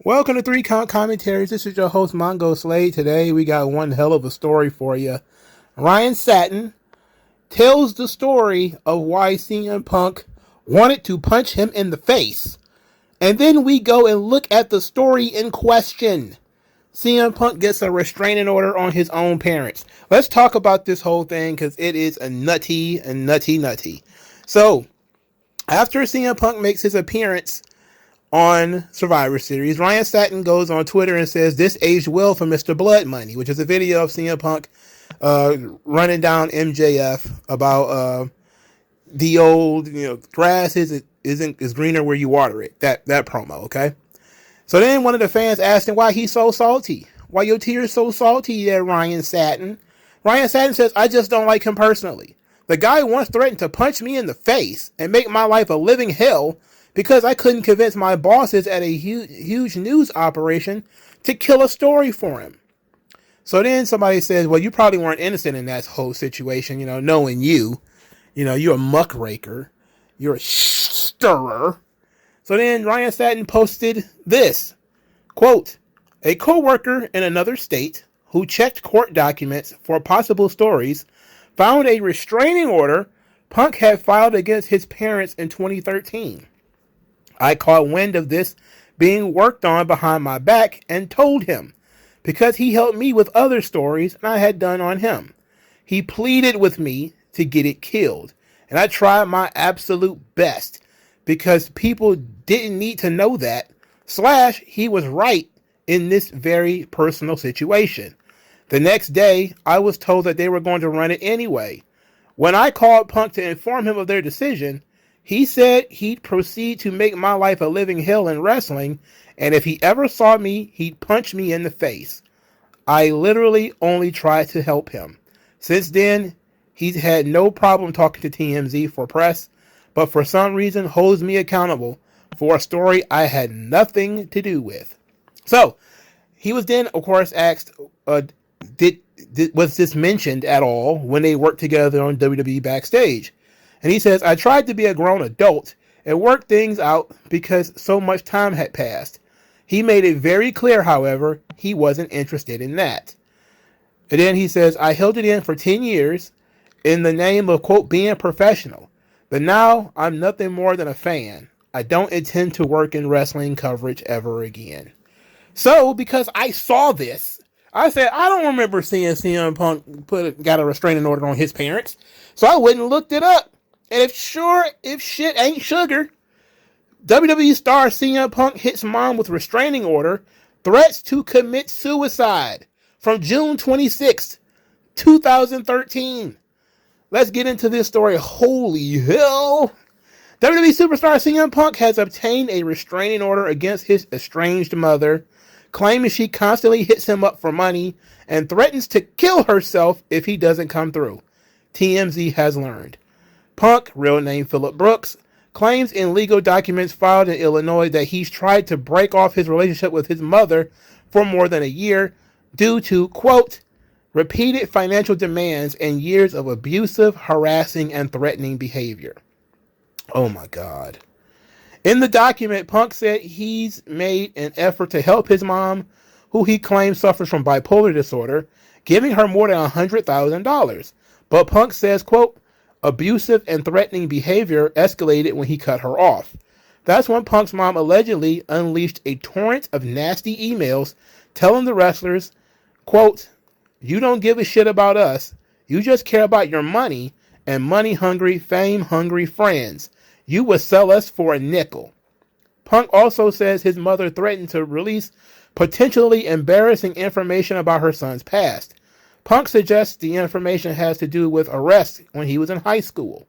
Welcome to Three Count Commentaries. This is your host, MagMongoSlade. Today we got one hell of a story for you. Ryan Satin tells the story of why CM Punk wanted to punch him in the face. And then we go and look at the story in question. CM Punk gets a restraining order on his own parents. Let's talk about this whole thing because it is a nutty. So, after CM Punk makes his appearance on Survivor Series, Ryan Satin goes on Twitter and says, "This aged well for Mr. Blood Money," which is a video of CM Punk running down MJF about the old, grass is greener where you water it. That promo, okay? So then one of the fans asked him why he's so salty. Why your tears so salty there, Ryan Satin? Ryan Satin says, "I just don't like him personally. The guy once threatened to punch me in the face and make my life a living hell because I couldn't convince my bosses at a huge news operation to kill a story for him." So then somebody says, "Well, you probably weren't innocent in that whole situation, knowing you. You're a muckraker. You're a stirrer." So then Ryan Satin posted this, quote, "A co-worker in another state who checked court documents for possible stories found a restraining order Punk had filed against his parents in 2013. I caught wind of this being worked on behind my back and told him, because he helped me with other stories I had done on him. He pleaded with me to get it killed, and I tried my absolute best because people didn't need to know that, / he was right in this very personal situation. The next day, I was told that they were going to run it anyway. When I called Punk to inform him of their decision, he said he'd proceed to make my life a living hell in wrestling, and if he ever saw me, he'd punch me in the face. I literally only tried to help him. Since then, he's had no problem talking to TMZ for press, but for some reason holds me accountable for a story I had nothing to do with." So, he was then, of course, asked, was this mentioned at all when they worked together on WWE Backstage? And he says, "I tried to be a grown adult and work things out because so much time had passed. He made it very clear, however, he wasn't interested in that." And then he says, "I held it in for 10 years in the name of, quote, being professional. But now I'm nothing more than a fan. I don't intend to work in wrestling coverage ever again." So, because I saw this, I said, I don't remember seeing CM Punk got a restraining order on his parents. So I went and looked it up. And if shit ain't sugar, WWE star CM Punk hits mom with restraining order, threats to commit suicide from June 26th, 2013. Let's get into this story. Holy hell. WWE superstar CM Punk has obtained a restraining order against his estranged mother, claiming she constantly hits him up for money and threatens to kill herself if he doesn't come through, TMZ has learned. Punk, real name Phillip Brooks, claims in legal documents filed in Illinois that he's tried to break off his relationship with his mother for more than a year due to, quote, repeated financial demands and years of abusive, harassing, and threatening behavior. Oh my God. In the document, Punk said he's made an effort to help his mom, who he claims suffers from bipolar disorder, giving her more than $100,000. But Punk says, quote, abusive and threatening behavior escalated when he cut her off. That's when Punk's mom allegedly unleashed a torrent of nasty emails telling the wrestlers, quote, "You don't give a shit about us. You just care about your money and money-hungry, fame-hungry friends. You would sell us for a nickel." Punk also says his mother threatened to release potentially embarrassing information about her son's past. Punk suggests the information has to do with arrests when he was in high school.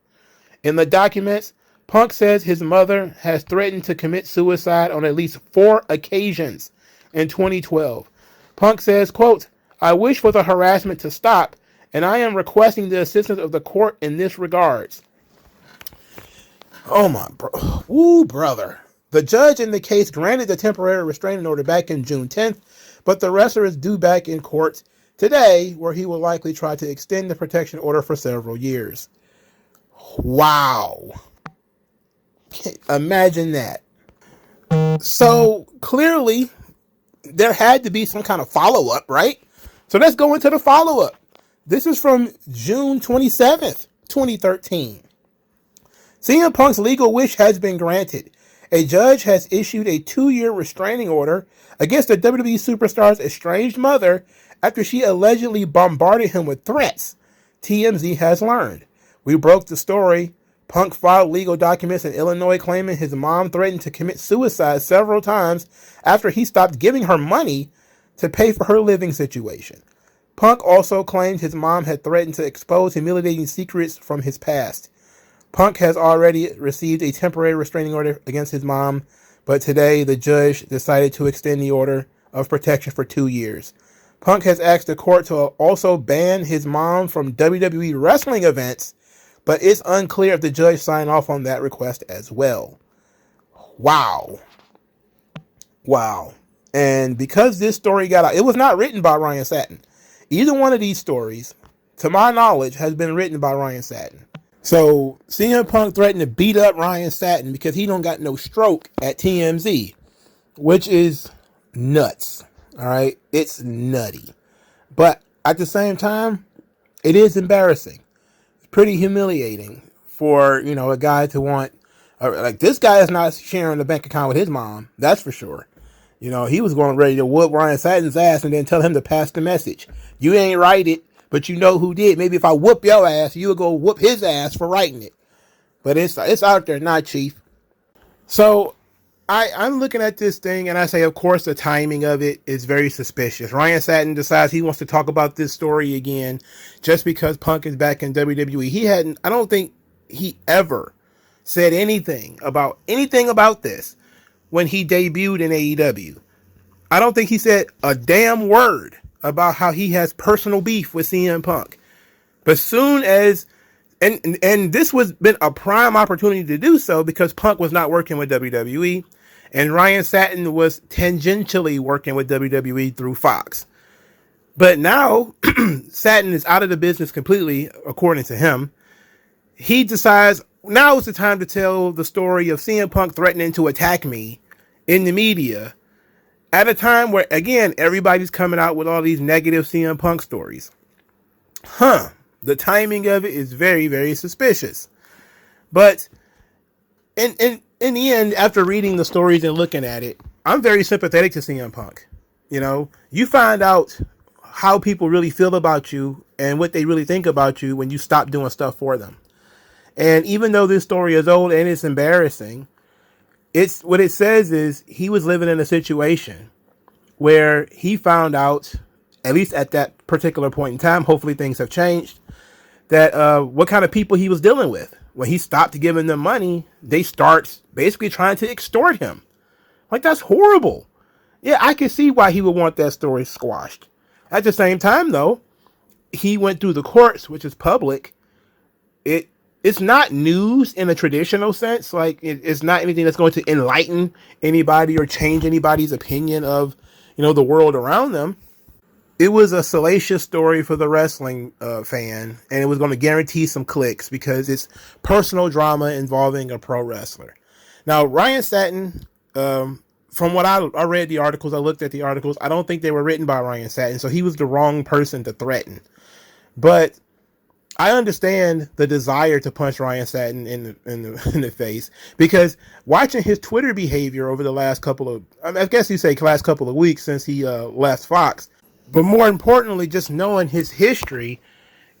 In the documents, Punk says his mother has threatened to commit suicide on at least 4 occasions in 2012. Punk says, quote, "I wish for the harassment to stop, and I am requesting the assistance of the court in this regards." Oh my brother. The judge in the case granted the temporary restraining order back in June 10th, but the wrestler is due back in court today, where he will likely try to extend the protection order for several years. Wow. Imagine that. So clearly, there had to be some kind of follow-up, right? So let's go into the follow-up. This is from June 27th, 2013. CM Punk's legal wish has been granted. A judge has issued a 2-year restraining order against the WWE superstar's estranged mother after she allegedly bombarded him with threats, TMZ has learned. We broke the story. Punk filed legal documents in Illinois claiming his mom threatened to commit suicide several times after he stopped giving her money to pay for her living situation. Punk also claimed his mom had threatened to expose humiliating secrets from his past. Punk has already received a temporary restraining order against his mom, but today the judge decided to extend the order of protection for 2 years. Punk has asked the court to also ban his mom from WWE wrestling events, but it's unclear if the judge signed off on that request as well. Wow. And because this story got out, it was not written by Ryan Satin. Either one of these stories, to my knowledge, has been written by Ryan Satin. So CM Punk threatened to beat up Ryan Satin because he don't got no stroke at TMZ, which is nuts. All right, it's nutty. But at the same time, it is embarrassing. It's pretty humiliating for, a guy to want, like, this guy is not sharing a bank account with his mom. That's for sure. He was going ready to whoop Ryan Satin's ass and then tell him to pass the message. You ain't write it, but you know who did. Maybe if I whoop your ass, you would go whoop his ass for writing it. But it's out there, not Chief. So I'm looking at this thing and I say, of course, the timing of it is very suspicious. Ryan Satin decides he wants to talk about this story again just because Punk is back in WWE. I don't think he ever said anything about this when he debuted in AEW. I don't think he said a damn word about how he has personal beef with CM Punk. But soon as, and this was been a prime opportunity to do so because Punk was not working with WWE and Ryan Satin was tangentially working with WWE through Fox. But now Satin is out of the business completely, according to him. He decides now is the time to tell the story of CM Punk threatening to attack me in the media at a time where, again, everybody's coming out with all these negative CM Punk stories. The timing of it is very, very suspicious. But in the end, after reading the stories and looking at it, I'm very sympathetic to CM Punk. You find out how people really feel about you and what they really think about you when you stop doing stuff for them. And even though this story is old and it's embarrassing, it's what it says is he was living in a situation where he found out, at least at that particular point in time, hopefully things have changed, that what kind of people he was dealing with. When he stopped giving them money, they start basically trying to extort him. Like, that's horrible. Yeah, I can see why he would want that story squashed. At the same time, though, he went through the courts, which is public. It's not news in a traditional sense. Like, it's not anything that's going to enlighten anybody or change anybody's opinion of, the world around them. It was a salacious story for the wrestling fan, and it was going to guarantee some clicks because it's personal drama involving a pro wrestler. Now, Ryan Satin, from what I read the articles, I looked at the articles, I don't think they were written by Ryan Satin, so he was the wrong person to threaten. But I understand the desire to punch Ryan Satin in the face, because watching his Twitter behavior over the last couple of weeks since he left Fox, but more importantly, just knowing his history,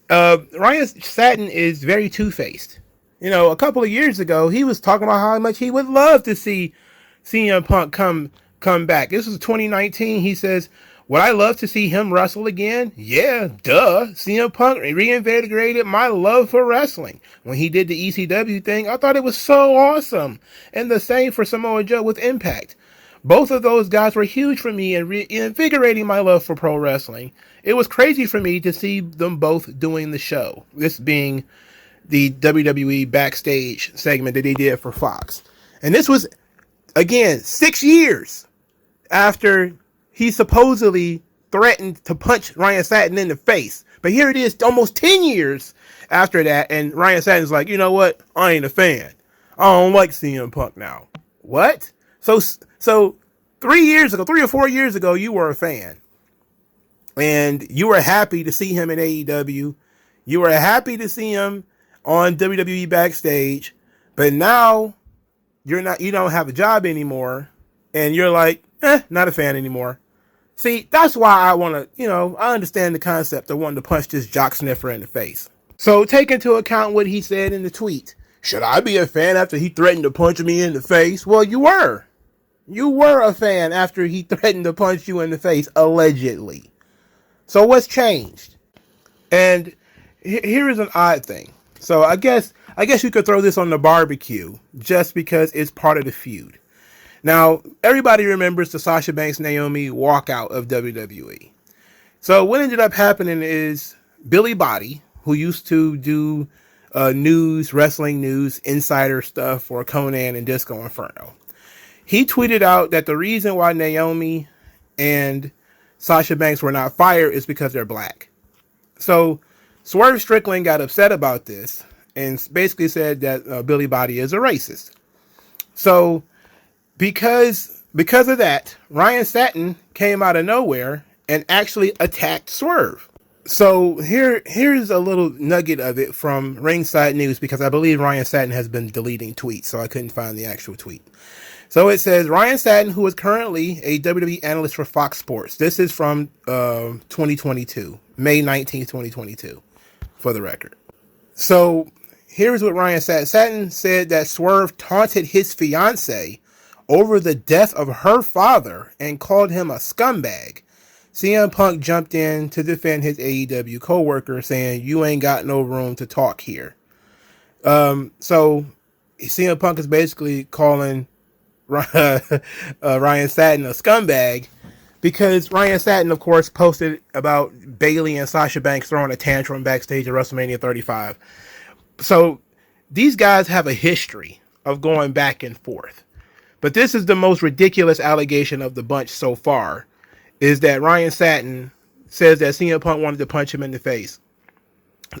Ryan Satin is very two-faced. A couple of years ago, he was talking about how much he would love to see CM Punk come back. This was 2019. He says, would I love to see him wrestle again? Yeah, duh. CM Punk reinvigorated my love for wrestling. When he did the ECW thing, I thought it was so awesome. And the same for Samoa Joe with Impact. Both of those guys were huge for me and reinvigorating my love for pro wrestling. It was crazy for me to see them both doing the show. This being the WWE backstage segment that they did for Fox. And this was, again, 6 years after he supposedly threatened to punch Ryan Satin in the face. But here it is, almost 10 years after that, and Ryan Satin's like, you know what? I ain't a fan. I don't like CM Punk now. What? So 3 or 4 years ago, you were a fan. And you were happy to see him in AEW. You were happy to see him on WWE backstage. But now you don't have a job anymore. And you're like, not a fan anymore. See, that's why I want to, I understand the concept of wanting to punch this jock sniffer in the face. So take into account what he said in the tweet. Should I be a fan after he threatened to punch me in the face? Well, you were. You were a fan after he threatened to punch you in the face, allegedly. So what's changed? And here is an odd thing. So I guess you could throw this on the barbecue just because it's part of the feud. Now, everybody remembers the Sasha Banks Naomi walkout of WWE. So what ended up happening is Billy Body, who used to do wrestling news, insider stuff for Conan and Disco Inferno, he tweeted out that the reason why Naomi and Sasha Banks were not fired is because they're black. So Swerve Strickland got upset about this and basically said that Billy Body is a racist. So because of that, Ryan Satin came out of nowhere and actually attacked Swerve. So here's a little nugget of it from Ringside News, because I believe Ryan Satin has been deleting tweets, so I couldn't find the actual tweet. So it says, Ryan Satin, who is currently a WWE analyst for Fox Sports. This is from 2022, May 19th, 2022, for the record. So here's what Ryan Satin. Satin said that Swerve taunted his fiance over the death of her father and called him a scumbag. CM Punk jumped in to defend his AEW co-worker, saying, "You ain't got no room to talk here." So CM Punk is basically calling Ryan Satin a scumbag, because Ryan Satin, of course, posted about Bayley and Sasha Banks throwing a tantrum backstage at WrestleMania 35. So these guys have a history of going back and forth. But this is the most ridiculous allegation of the bunch so far, is that Ryan Satin says that CM Punk wanted to punch him in the face.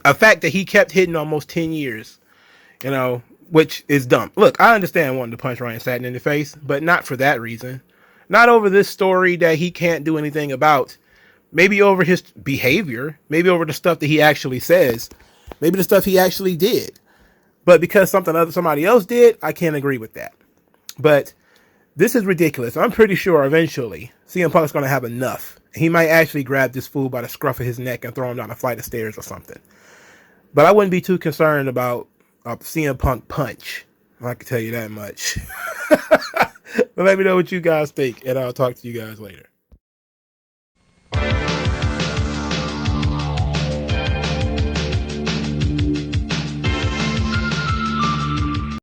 A fact that he kept hitting almost 10 years, which is dumb. Look, I understand wanting to punch Ryan Satin in the face, but not for that reason. Not over this story that he can't do anything about. Maybe over his behavior. Maybe over the stuff that he actually says. Maybe the stuff he actually did. But because somebody else did, I can't agree with that. But this is ridiculous. I'm pretty sure eventually CM Punk's going to have enough. He might actually grab this fool by the scruff of his neck and throw him down a flight of stairs or something. But I wouldn't be too concerned about a CM Punk punch. I can tell you that much. But let me know what you guys think, and I'll talk to you guys later.